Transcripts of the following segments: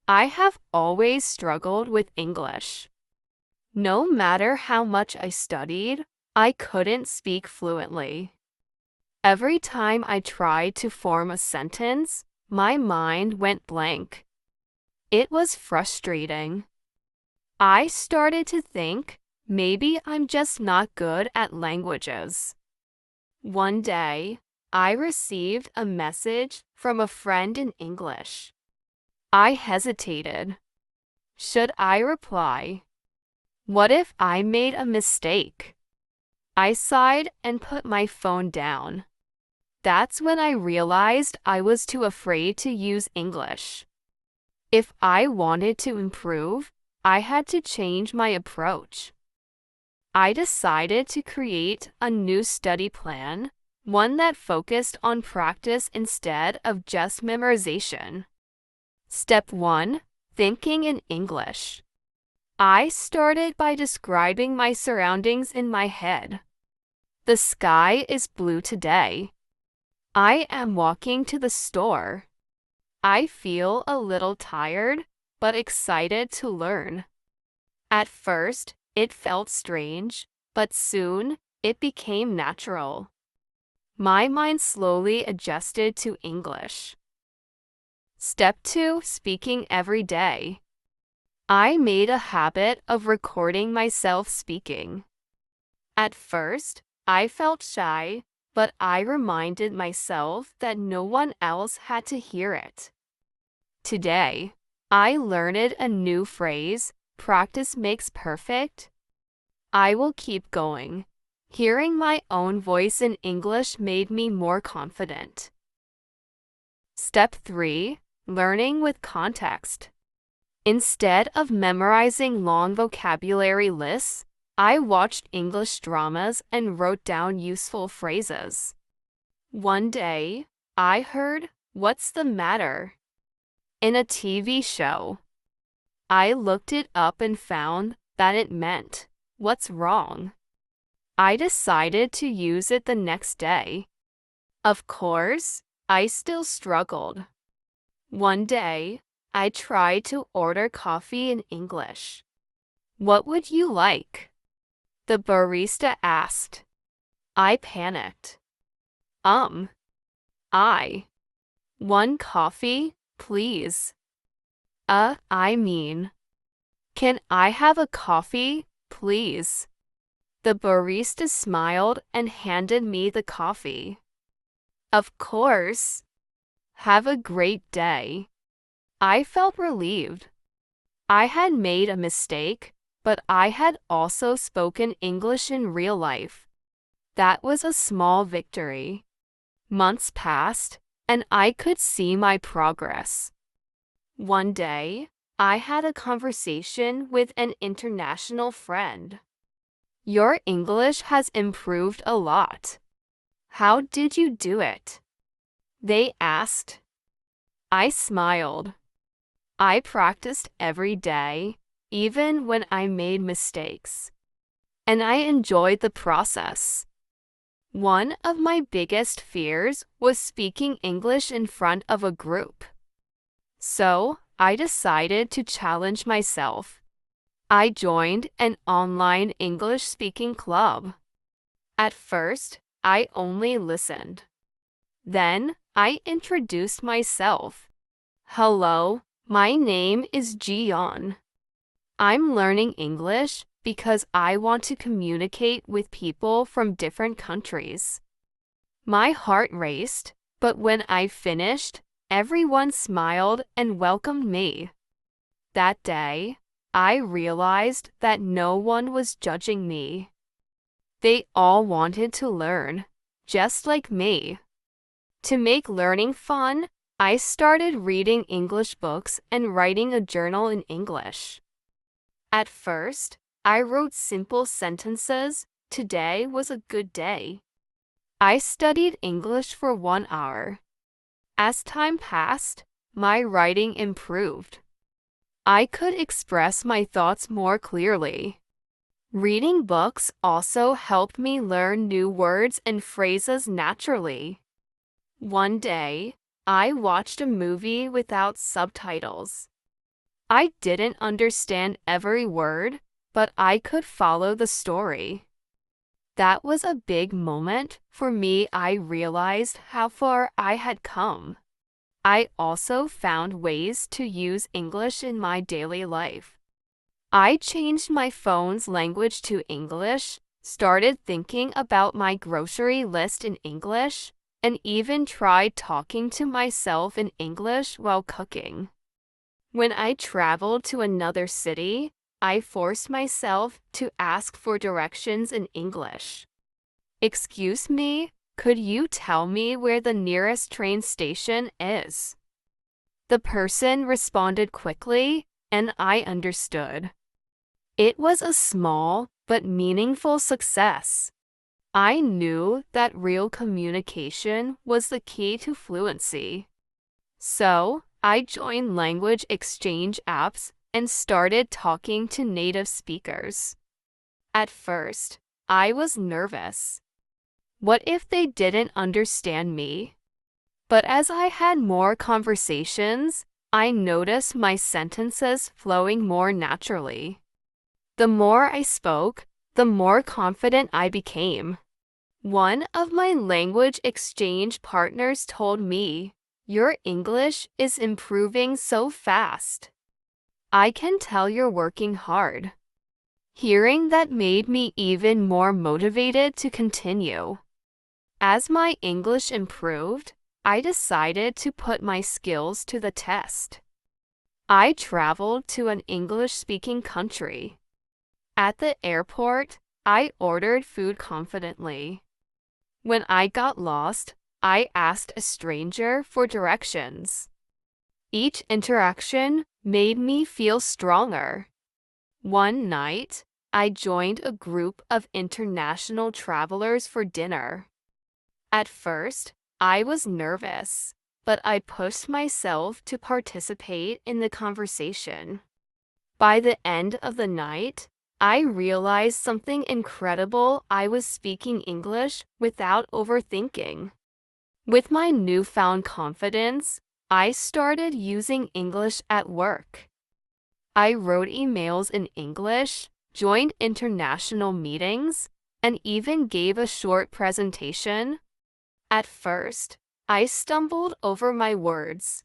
I have always struggled with English. No matter how much I studied, I couldn't speak fluently. Every time I tried to form a sentence, my mind went blank. It was frustrating. I started to think maybe I'm just not good at languages. One day, I received a message from a friend in English. I hesitated. Should I reply? What if I made a mistake? I sighed and put my phone down. That's when I realized I was too afraid to use English. If I wanted to improve, I had to change my approach. I decided to create a new study plan, one that focused on practice instead of just memorization. Step 1. Thinking in English. I started by describing my surroundings in my head. The sky is blue today. I am walking to the store. I feel a little tired, but excited to learn. At first, it felt strange, but soon it became natural. My mind slowly adjusted to English. Step 2. Speaking every day. I made a habit of recording myself speaking. At first, I felt shy, but I reminded myself that no one else had to hear it. Today, I learned a new phrase, practice makes perfect. I will keep going. Hearing my own voice in English made me more confident. Step 3. Learning with context. Instead of memorizing long vocabulary lists, I watched English dramas and wrote down useful phrases. One day, I heard, "What's the matter?" in a TV show. I looked it up and found that it meant, "What's wrong?" I decided to use it the next day. Of course, I still struggled. One day, I tried to order coffee in English. "What would you like?" the barista asked. I panicked. Um, I. One coffee, please. I mean, can I have a coffee, please? The barista smiled and handed me the coffee. Of course. Have a great day. I felt relieved. I had made a mistake, but I had also spoken English in real life. That was a small victory. Months passed, and I could see my progress. One day, I had a conversation with an international friend. "Your English has improved a lot. How did you do it?" they asked. I smiled. I practiced every day, even when I made mistakes. And I enjoyed the process. One of my biggest fears was speaking English in front of a group. So, I decided to challenge myself. I joined an online English speaking club. At first, I only listened. Then, I introduced myself. "Hello, my name is Jiyeon. I'm learning English because I want to communicate with people from different countries." My heart raced, but when I finished, everyone smiled and welcomed me. That day, I realized that no one was judging me. They all wanted to learn, just like me. To make learning fun, I started reading English books and writing a journal in English. At first, I wrote simple sentences. "Today was a good day." I studied English for 1 hour. As time passed, my writing improved. I could express my thoughts more clearly. Reading books also helped me learn new words and phrases naturally. One day, I watched a movie without subtitles. I didn't understand every word, but I could follow the story. That was a big moment for me. I realized how far I had come. I also found ways to use English in my daily life. I changed my phone's language to English, started thinking about my grocery list in English, and even tried talking to myself in English while cooking. When I traveled to another city, I forced myself to ask for directions in English. "Excuse me, could you tell me where the nearest train station is?" The person responded quickly, and I understood. It was a small but meaningful success. I knew that real communication was the key to fluency. So, I joined language exchange apps and started talking to native speakers. At first, I was nervous. What if they didn't understand me? But as I had more conversations, I noticed my sentences flowing more naturally. The more I spoke, the more confident I became. One of my language exchange partners told me, "Your English is improving so fast. I can tell you're working hard." Hearing that made me even more motivated to continue. As my English improved, I decided to put my skills to the test. I traveled to an English-speaking country. At the airport, I ordered food confidently. When I got lost, I asked a stranger for directions. Each interaction made me feel stronger. One night, I joined a group of international travelers for dinner. At first, I was nervous, but I pushed myself to participate in the conversation. By the end of the night, I realized something incredible. I was speaking English without overthinking. With my newfound confidence, I started using English at work. I wrote emails in English, joined international meetings, and even gave a short presentation. At first, I stumbled over my words.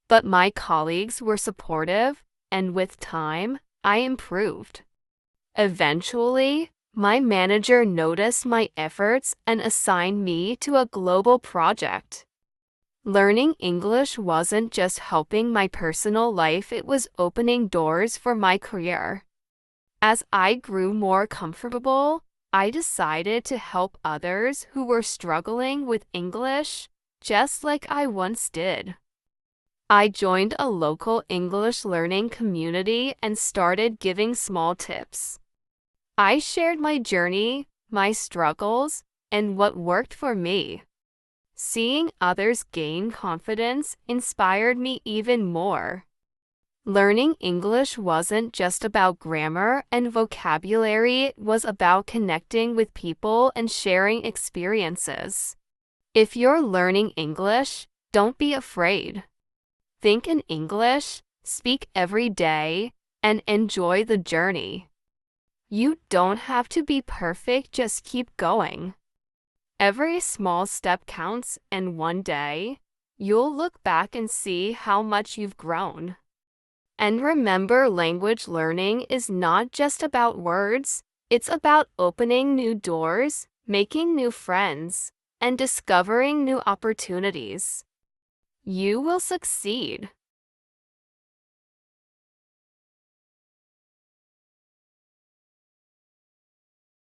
But my colleagues were supportive, and with time, I improved. Eventually, my manager noticed my efforts and assigned me to a global project. Learning English wasn't just helping my personal life, it was opening doors for my career. As I grew more comfortable, I decided to help others who were struggling with English, just like I once did. I joined a local English learning community and started giving small tips. I shared my journey, my struggles, and what worked for me. Seeing others gain confidence inspired me even more. Learning English wasn't just about grammar and vocabulary, it was about connecting with people and sharing experiences. If you're learning English, don't be afraid. Think in English, speak every day, and enjoy the journey. You don't have to be perfect, just keep going. Every small step counts, and one day, you'll look back and see how much you've grown. And remember, language learning is not just about words, it's about opening new doors, making new friends, and discovering new opportunities. You will succeed.